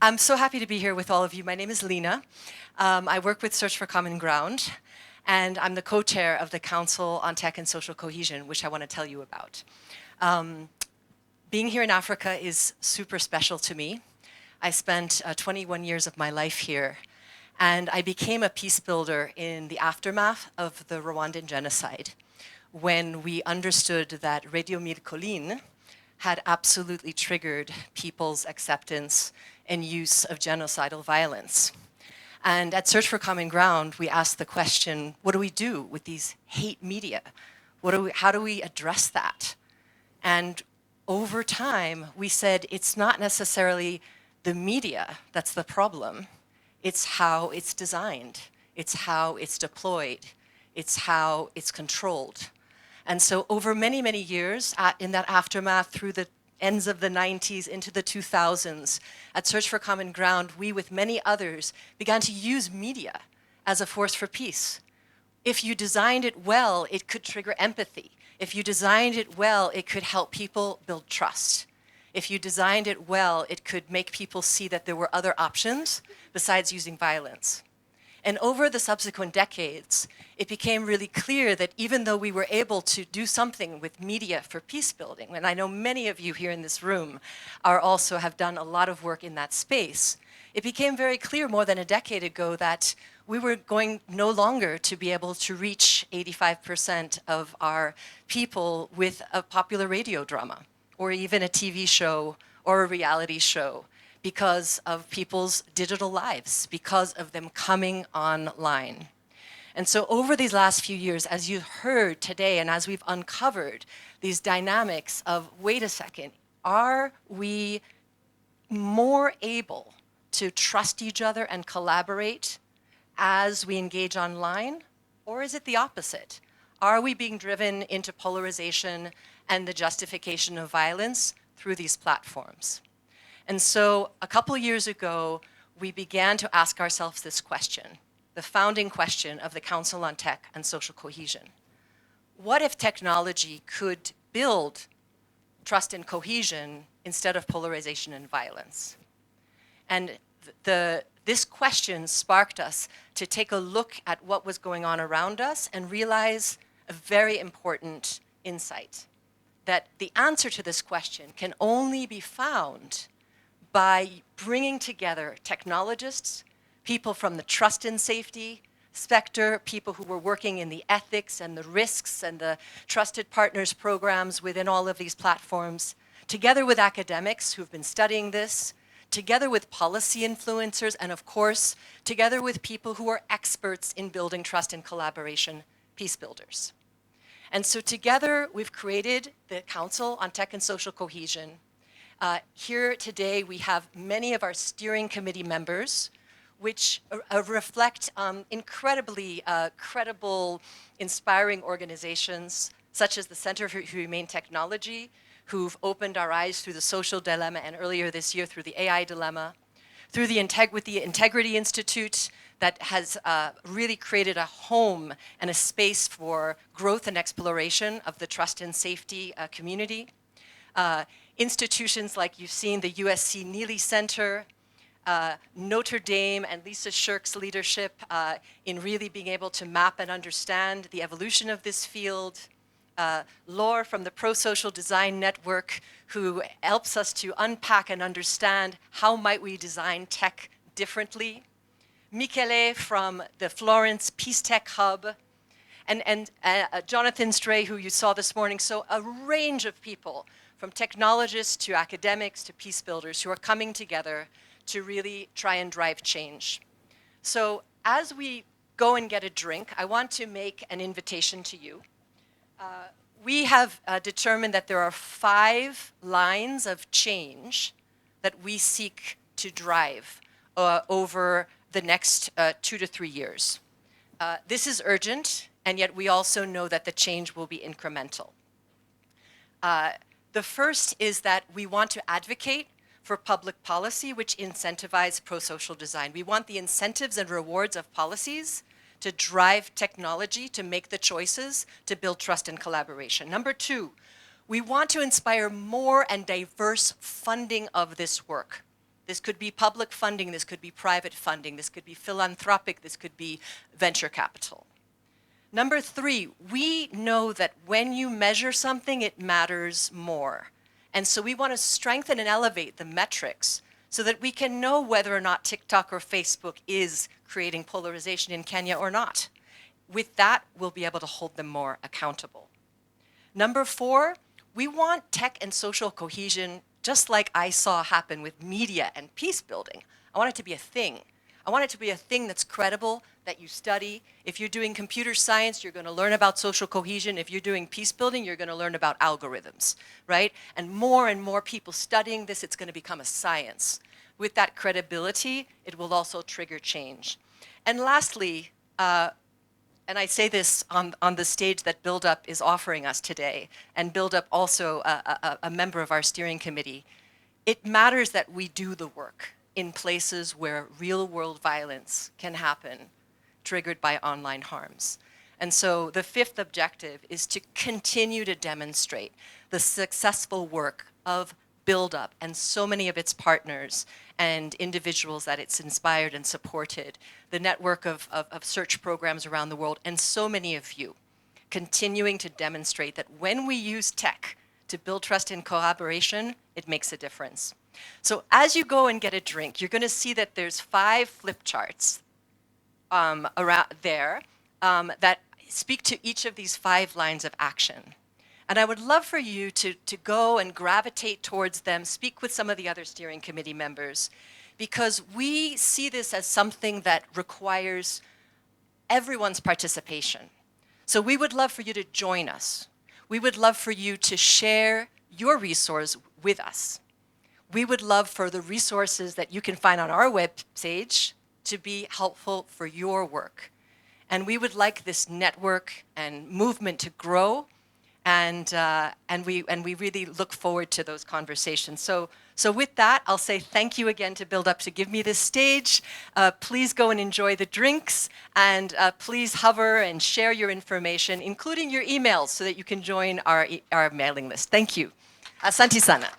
I'm so happy to be here with all of you. My name is Lena. I work with Search for Common Ground, and I'm the co-chair of the Council on Tech and Social Cohesion, which I want to tell you about. Being here in Africa is super special to me. I spent 21 years of my life here, and I became a peace builder in the aftermath of the Rwandan genocide, when we understood that Radio Mille Collines had absolutely triggered people's acceptance and use of genocidal violence. And at Search for Common Ground, we asked the question, what do we do with these hate media? How do we address that? And over time, we said it's not necessarily the media that's the problem. It's how it's designed. It's how it's deployed. It's how it's controlled. And so over many, many years, in that aftermath through the ends of the 90s into the 2000s, at Search for Common Ground, we, with many others, began to use media as a force for peace. If you designed it well, it could trigger empathy. If you designed it well, it could help people build trust. If you designed it well, it could make people see that there were other options besides using violence. And over the subsequent decades, it became really clear that even though we were able to do something with media for peace building, and I know many of you here in this room also have done a lot of work in that space, it became very clear more than a decade ago that we were going no longer to be able to reach 85% of our people with a popular radio drama, or even a TV show or a reality show, because of people's digital lives, because of them coming online. And so over these last few years, as you heard today, and as we've uncovered these dynamics of, wait a second, are we more able to trust each other and collaborate as we engage online? Or is it the opposite? Are we being driven into polarization and the justification of violence through these platforms? And so a couple years ago, we began to ask ourselves this question, the founding question of the Council on Tech and Social Cohesion. What if technology could build trust and cohesion instead of polarization and violence? And this question sparked us to take a look at what was going on around us and realize a very important insight, that the answer to this question can only be found by bringing together technologists, people from the trust and safety sector, people who were working in the ethics and the risks and the trusted partners programs within all of these platforms, together with academics who've been studying this, together with policy influencers, and of course, together with people who are experts in building trust and collaboration, peace builders. And so together, we've created the Council on Tech and Social Cohesion. Here today, we have many of our steering committee members, which reflect incredibly credible, inspiring organizations, such as the Center for Humane Technology, who've opened our eyes through the social dilemma, and earlier this year through the AI dilemma, through the Integrity Institute, that has really created a home and a space for growth and exploration of the trust and safety community. Institutions like you've seen, the USC Neely Center, Notre Dame and Lisa Shirk's leadership in really being able to map and understand the evolution of this field. Laure from the Pro-Social Design Network, who helps us to unpack and understand how might we design tech differently. Michele from the Florence Peace Tech Hub, and Jonathan Stray, who you saw this morning. So a range of people, from technologists to academics to peace builders, who are coming together to really try and drive change. So as we go and get a drink, I want to make an invitation to you. We have determined that there are 5 lines of change that we seek to drive over the next 2 to 3 years. This is urgent, and yet we also know that the change will be incremental. The first is that we want to advocate for public policy which incentivize pro-social design. We want the incentives and rewards of policies to drive technology, to make the choices, to build trust and collaboration. Number 2, we want to inspire more and diverse funding of this work. This could be public funding, this could be private funding, this could be philanthropic, this could be venture capital. Number 3, we know that when you measure something, it matters more. And so we want to strengthen and elevate the metrics so that we can know whether or not TikTok or Facebook is creating polarization in Kenya or not. With that, we'll be able to hold them more accountable. Number 4, we want tech and social cohesion, just like I saw happen with media and peace building. I want it to be a thing. I want it to be a thing that's credible, that you study. If you're doing computer science, you're going to learn about social cohesion. If you're doing peace building, you're going to learn about algorithms, right? And more people studying this, it's going to become a science. With that credibility, it will also trigger change. And lastly, and I say this on the stage that Build Up is offering us today, and Build Up also a member of our steering committee, it matters that we do the work in places where real-world violence can happen, triggered by online harms. And so the 5th objective is to continue to demonstrate the successful work of Build Up and so many of its partners and individuals that it's inspired and supported, the network of search programs around the world, and so many of you continuing to demonstrate that when we use tech to build trust and collaboration, it makes a difference. So as you go and get a drink, you're going to see that there's 5 flip charts around there that speak to each of these 5 lines of action. And I would love for you to go and gravitate towards them, speak with some of the other steering committee members, because we see this as something that requires everyone's participation. So we would love for you to join us. We would love for you to share your resource with us. We would love for the resources that you can find on our webpage to be helpful for your work. And we would like this network and movement to grow, and we really look forward to those conversations. So with that, I'll say thank you again to Build Up to give me this stage. Please go and enjoy the drinks, and please hover and share your information, including your emails, so that you can join our mailing list. Thank you. Asante sana.